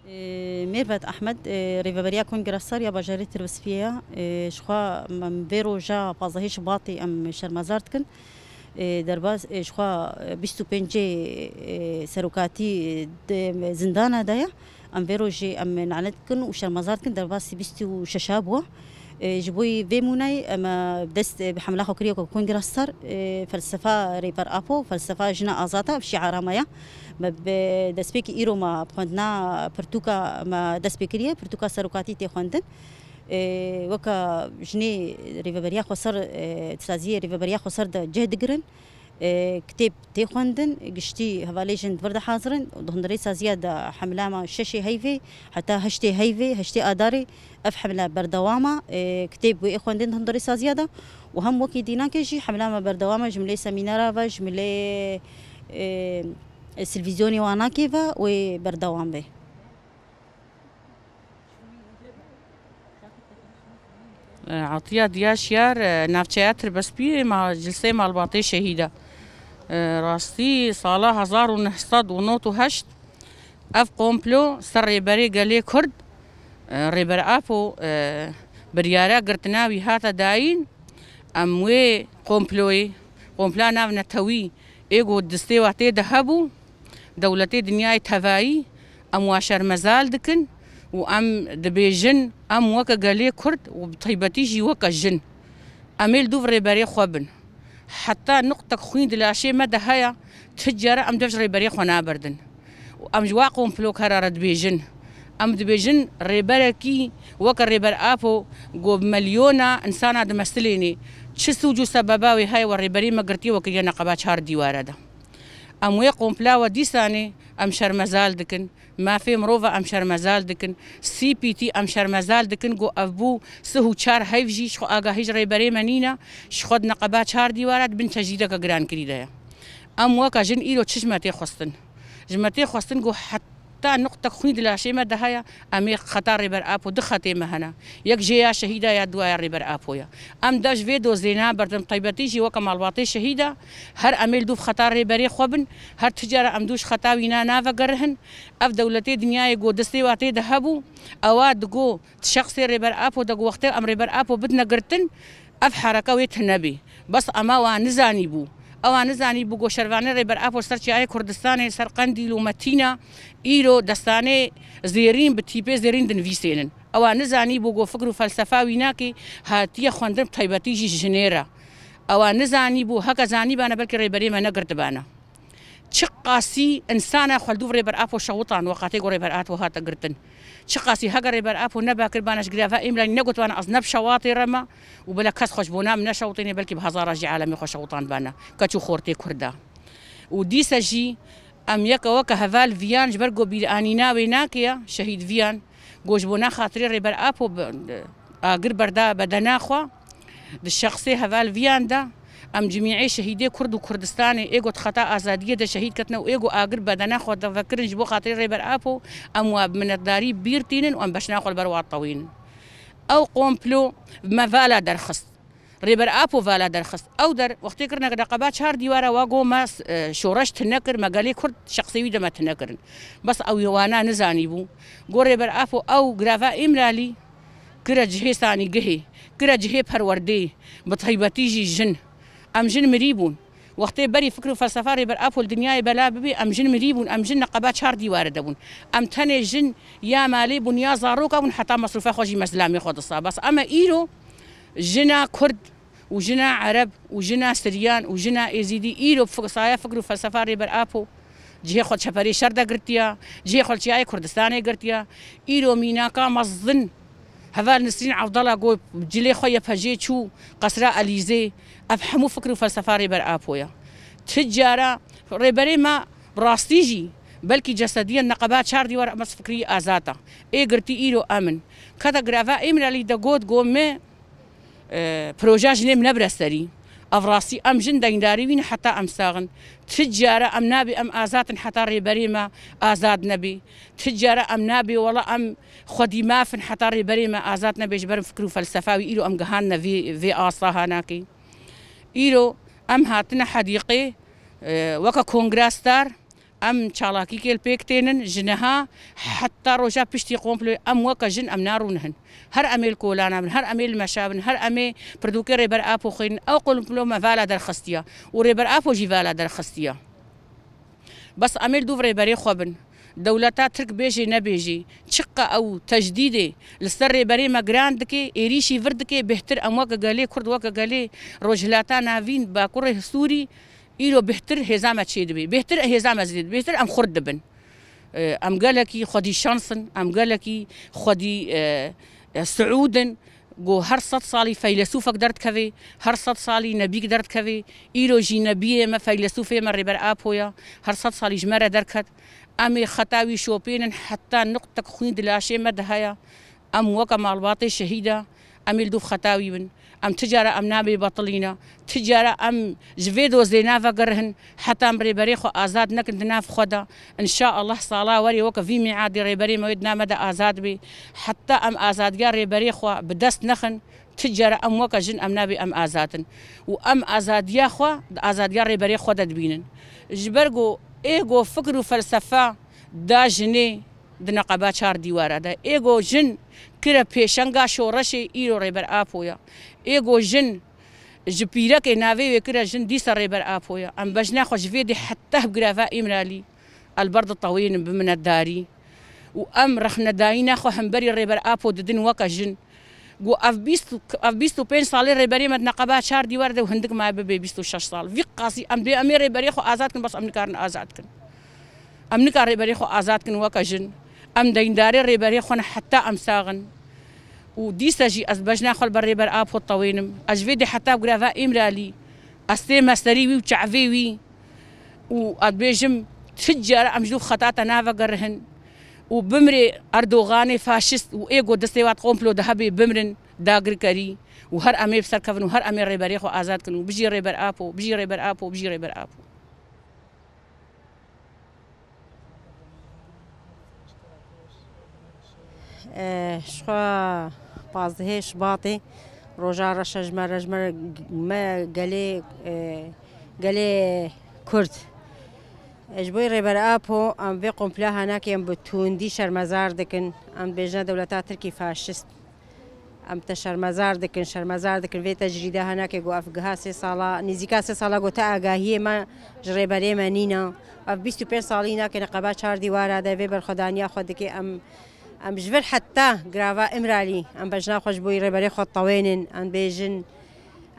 ميرفت أحمد ريفابريا كونغرسار يا باجاري تروسفيا شخوا من فيرو جا بازهيش باطي أم شرمازارتكن درباس شخوا بيستو بنجي سروكاتي زندانة دايا أم فيرو جي أم نعنتكن وشرمازارتكن درباس بيستو ششابوا جبوي فيموناي أما بدست بحملة خكرية كونغرسار فلسفة ريبر أبو فلسفة جنا أزاتا بشعار مايا دەستپێکی ئیرۆمە خوێندنا پرتوکە مە دەستپێکریە پرتوکە سەرۆکاتی تێخواندن وەکە ژنێ ڕێڤەبەریا خۆسەر سازیە ڕێڤەبەریا خۆسەر جێ دەگرن کتێب تێخواندن گشتی هەڤالێژن وەردە حازرن هەندێک سازیە حملامە شەشێ هەیڤێ حتا هەشتێ هەیڤێ هەشتێ ئادارێ ئەف حملە بەردەوامە کتێب وێ خوێندن هەندێک سازیەدا و هەم وەکی دیناکێژی حملامە بەردەوامە ژملەی سەمینەرەڤە ژملەی التلفزيوني وانا كيفا وبردوام به عطية دياشيار نافچياتر بسبي مع جلسة مالباطي شهيدة راستي صالة 1998 اف قومبلو سر ريبري قالي كرد ريبر ابو بريارا قرتناوي هاتا داين اموي قومبلا ناف نتوي ايغو دستي واتي دهبو دولتي دنياي تهوایی ام واشر مزال دکن و ام دبیجن ام وکا گلی کرد و بطیبتی جی وکا جن امیل دوف ریبری خوابن حتی نقطة خوين دلاشي مدى هيا تجارة ام دفج ريبري خونا بردن و ام جواقهم فلوك هرارة دبيجن ام دبيجن ريبركي وكا ريبر ابو قوب مليونة انسانا دمستليني تشسو جو سبباوي هاي والريبري مقرتي وكي نقبات شهر ديوارة ده ام ويقوم بلاوة ديساني ام شرمزال دكن ما في مروفا ام شرمزال دكن سي بي تي ام شرمزال دكن جو افبو سهو چار هيفجي شخو آگا هج ريبري منينا شخود نقبات شهر ديوارات بنت جيدة كجران كريدة ام وكا جن إيلو تشمتي خستن جمتي خستن جو حتى نقطة خوين دلاشي ما دهايا امي خطار ريبر ابو دختي مهنا يك جيا شهيدة يا دوايا ريبر ابو يا ام داش فيدو زينا بردم طيبتي جي وكا مالباطي شهيدة هر اميل دوف خطار ريبري خوبن هر تجارة ام دوش خطاوينا نافا قرهن اف دولتي دنياي جو دستي واتي دهبو اواد جو تشخصي ريبر ابو دقو وقتي ام ريبر ابو بدنا قرتن اف حركة ويتهنبي بس اما وانزاني بو اوان زانی بگو شروانه ريبر ابو سرچای کردستان سر قندیل و متینا ایرو دستانه زیرین بتیپه زیرین دنویسینن اوان زانی بگو فکر و فلسفه وینا کی هاتیه خواندن طیبتی جی جنیرا اوان زانی بو هک زانی بانه بلکه ريبري ما نقرت بانه چقاسی انسان خلدو ريبر ابو شوطان وقتی گو ريبر ابو هات قرتن چقاسی هک ريبر ابو نباكر بانش گرافا املا نقط وانا اذنب شواطي رما وبلا كس خوش بونا من شوطيني بلكي بهزار جي عالمي خوش شوطان بانا كتشو خورتي كردا ودي سجي ام يك وكا هفال فيان جبرغو بيانينا ويناكيا شهيد فيان گوش بونا خاطري ريبر ابو اقر بردا بدنا خو الشخصي هفال فيان دا ام جميعي شهيدي كرد وكردستاني ايغو خطا ازاديه ده شهيد كتنا وايغو اقر بدنا خو تفكرن جبو خاطري ريبر ابو ام من الداري بيرتين وام باش ناخذ البروات طوين او قومبلو ما فالا درخص ريبر ابو فالا درخص او در وقتی کرنا رقابات شهر دیواره واگو ما شورش تنکر مقالی کرد شخصی دم تنکرن بس او یوانا نزانی بو گو ريبر ابو او گرافا املالی کرا جهه ثانی گهه کرا جهه پرورده بطيبتي جي جن ام جن مريبون وقتی بری فکر و فلسفه ريبر ابو الدنيا بلا ببي ام جن مريبون ام جن نقابات شهر دیواره دبون ام تنه جن يا مالي بون يا زاروكا بون حتى مصروفه خوجي مسلامي خود بس اما ايرو جنا كرد وجنا عرب وجنا سريان وجنا ايزيدي ايرو فقصايا فكروا فلسفه ريبر ابو جهه خود شفري شرده قرتيا جهه خود شياي كردستاني قرتيا ايرو ميناكا مصدن هذا نسرين عبد الله جو جلي خويا فجي شو قصراء اليزي افهموا فكروا فلسفه ريبر ابو يا تجاره ريبري ما براستيجي بلكي جسديا نقابات شهر ديوار مس فكري ازاتا اي قرتي ايرو امن كذا غرافا امرالي دغود قومه بروجاج نم نبرستري افراسي ام جن دينداري وين حتى ام ساغن تجاره ام نابي ام ازات حتى ريبري ما ازاد نبي تجاره ام نابي والله ام خدي ما فن حتى ريبري ما ازات نبي جبر فكروا فلسفاوي ايرو ام جهان في اصا هناكي ايرو ام هاتنا حديقي وكا كونغراستار ام چالاکی کل پیکتینن جنها حتی روجا پشتی قومپلو ام وکا جن ام نارونهن هر امیل کولانا من هر امیل مشابن هر امی پردوکر ریبر آپو خین او قومپلو مفالا در خستیا و ریبر آپو جیوالا در خستیا بس امیل دو ریبری خوابن دولتا ترك بيجي نبيجي تشقة أو تجديدي لسر بري مجراند كي إيريشي فرد كي بهتر أم وكا قالي كرد وكا قالي رجلاتا نافين باكره سوري إيرو بهتر هزامة تشيد بي بهتر هزامة زيد بهتر أم خرد بن أم قالكي خدي شانسن أم قالكي خدي سعودن جو هر 100 صالي فيلسوفك درت كفي هر 100 صالي نبيك درت كفي إيرو جي نبيه ما فيلسوفه ما ريبر آبويا هر 100 صالي جمرة دركت أمي خطاوي شوبين حتى نقطة خوني دلاشي مدهايا أم وكا مالباطي شهيدة أمي الدوف خطاوي من أم تجارة أم نابي بطلينا تجارة أم جفيدو زينافا قرهن حتى أم ريبريخو آزاد نكن دناف خدا إن شاء الله صلاة وري وكا في ميعاد ريبري مويدنا مدى آزاد بي حتى أم آزاد قار ريبريخو بدست نخن تجارة أم وكا جن أم نابي أم آزادن وأم آزاد ياخو آزاد قار ريبريخو دبينن جبرقو إيجو فكر وفلسفة دا جني دنقبا چار ديوارا دا إيجو جن كرا بيشنگا شورشي إيرو ريبر آبويا إيجو جن جبيرا كي ناوي وكرا جن ديسا ريبر آبويا أم بجنا خوش فيدي حتى بقرافا إمرالي البرد الطويل بمن الداري وأم رخنا داينا خو همبري ريبر آبو ددن وكا جن جو اف 25 سال ريبري مد نقبا چار ديوار ده هندك ما بي 26 سال في قاسي ام بي امير ريبري خو آزاد كن بس ام نكارن آزاد كن ام نكار ريبري خو آزاد كن وكا جن ام دينداري ريبري خو حتى ام ساغن ودي سجي ازبجنا خو بالريبر اب خو طوينم اجفيدي حتى بغرافا امرالي استي ماستري وي وچعفي وي وادبيجم تجار ام جو خطاتا نافا قرهن وبمري أردوغاني فاشست وإيجو دستيوات قومبلو دهبي بمرن داغر كري وهر أمير سركفن وهر أمير ريبريخو آزاد كنو بيجي ريبر آبو بيجي ريبر آبو بيجي ريبر آبو شخوا بازهش باطي روجا رشا جمر ما قالي كرد اجبوی ریبر آپو ام وی قمپلا هناك ام بتوندي شرمزار دکن ام بيجنا دولتا تركي فاشست ام تشرمزار دکن وی تجريده هناك جو افغها 3 سالا نزيكا 3 سالا جو تا آگاهی ما جريبري منينا اف 25 سالينا كن قبا 4 ديوار دا وی برخدانيا خود كي ام جبر حتى غرافا امرالي ام بجنا خوش بوي ريبري خود طوينن ام بيجن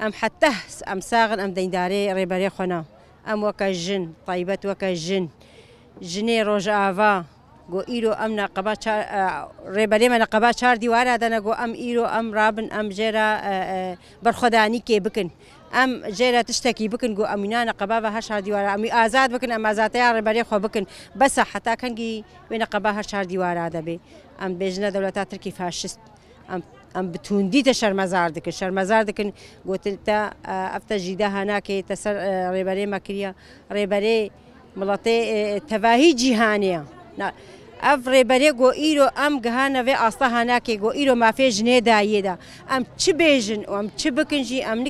ام حتى ام ساغن ام دينداري ريبري خونا ام وكا جن طيبة وكا جن جني روج آفا جو إيرو ام نقبا ريبالي ما نقبا 4 ديوار هذا جو ام إيرو ام رابن ام جيرا برخداني كي بكن ام جيرا تشتكي بكن جو امينا نقبا 4 ديوار ام آزاد بكن ام آزاديا ريبالي خو بكن بس حتى كنجي بين نقبا 4 ديوار هذا بي ام بيجنا دولتا تركي فاشست ام بتوندي تشرمزار دكن قلت تا افتا جيدا هناك تسر ريبري ماكريا ريبري ملاتي تفاهي جهانيه اف ريبري جو ايرو ام جهانا في اصلا هناك جو ايرو ما في جنيدا يدا ام تشبيجن وام تشبكنجي ام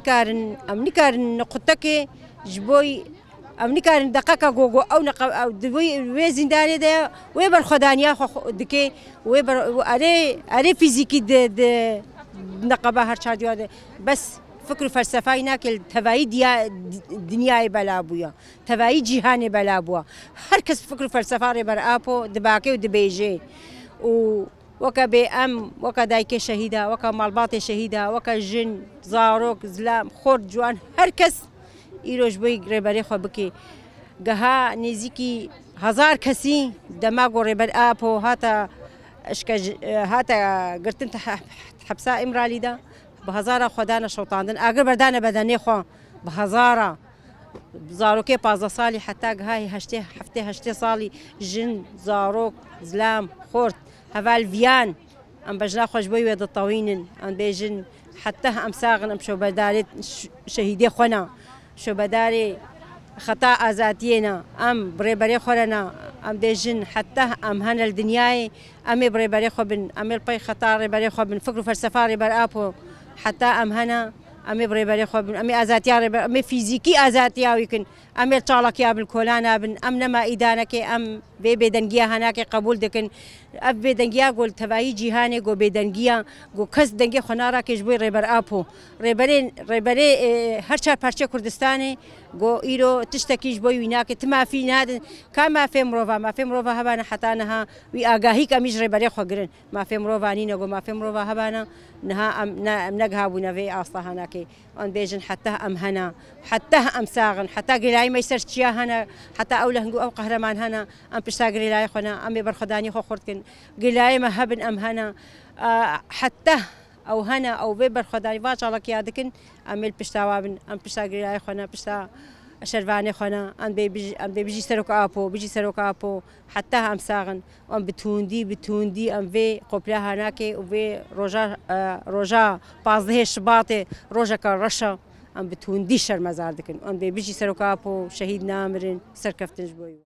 نكارن نقطك جبوي ام نكارن دقيقه جو او نقب او دوي زنداني ده ويبر خدانيا دكي ويبر اري فيزيكي د نقبه هر 4 ديوار بس فكر فلسفه هناك التفاي دنياي بلابويا تفاي جهاني بلابوا هر كس فكر فلسفه ريبر ابو دباكي ودبيجي وكا بي ام وكا دايكي شهيده وكا مالباطي شهيده وكا جن زاروك زلام خورد جوان هر كس ایروش بوی ريبري خو بكي جها نزيكي 1000 كسي دماغو ريبر ابو هاتا قرتن حبسا امرالي دا بهزارة خدانا شوطاندن اگر بردانا بدني خو بهزارة زاروكي 15 صالي حتى هاي هشتي صالي جن زاروك زلام خورت هفال فيان ام بجنا خوش بوي ود الطوينن ام بيجن حتى ام ساغن ام شو بداري شهيدي خونا شو بداري خطا ازاتينا ام بريبري خورنا ام بيجن حتى ام هنا الدنياي ام بريبري خو بن ام البي خطا ريبري خو بن فكر فلسفه ريبر ابو حتى ام هنا ئەمێ بڕێبەری خۆ بن ئەمێ ئازاتیا ئەمێ فیزیکی ئازاتیاویکن ئەمێ چاڵکیا بن کۆلانە بن ئەم نەما ئیدانەکەی ئەم بێ بێدەنگیە هەناکێ قبول دەکەن ئەف بێدەنگیا گۆل تەواهی جیهانێ گۆ بێدەنگیە گۆ کەس دەنگی خۆناڕاکێش بۆی ڕێبەر ئاپۆ ڕێبەرێ هەرچا پارچە کوردستانێ گۆ ئیرۆ تشتێکیش بۆی ویناکە تمافی نادن کا مافێ مرۆڤ هەبانە حتانەها وی ئاگاهی کەمیش ڕێبەرێ خۆگرن مافێ مرۆڤانینە گۆ مافێ مرۆڤ هەبانە نها ئەم نەگهابوونەوەی ئاستا هەناکەی ئەم بێژن حتا ئەم هەنا حتا ئەم ساغن حتا گرای مەسەر چیا هەنا حتا ئەو لە هەنگوو ئەو قەهرەمان هەنا ئەم پشتا گرێلای خۆنا ئەمێ بەرخۆدانی خۆ خۆردکن گلایمە هەبن ئەم هەنا حتا ئەو هەنا ئەو بێ بەرخۆدانی وا چاڵکیا دکن ئەمێل پشتاوا بن ئەم پشتا گرێلای خۆنا پشتا شەروانێ خۆنا ئەم بێ بژی سەرۆک ئاپۆ بژی سەرۆک ئاپۆ حتا ئەم ساغن ئەم بتوندی ئەم vê قۆپلا هەناکێ و vê ڕۆژا 15 شباتێ ڕۆژەکە ڕەشە ئەم بتوندی شەرمەزار دکن ئەم بێ بژی سەرۆک ئاپۆ شەهید نامرن سەرکەفتنش بۆی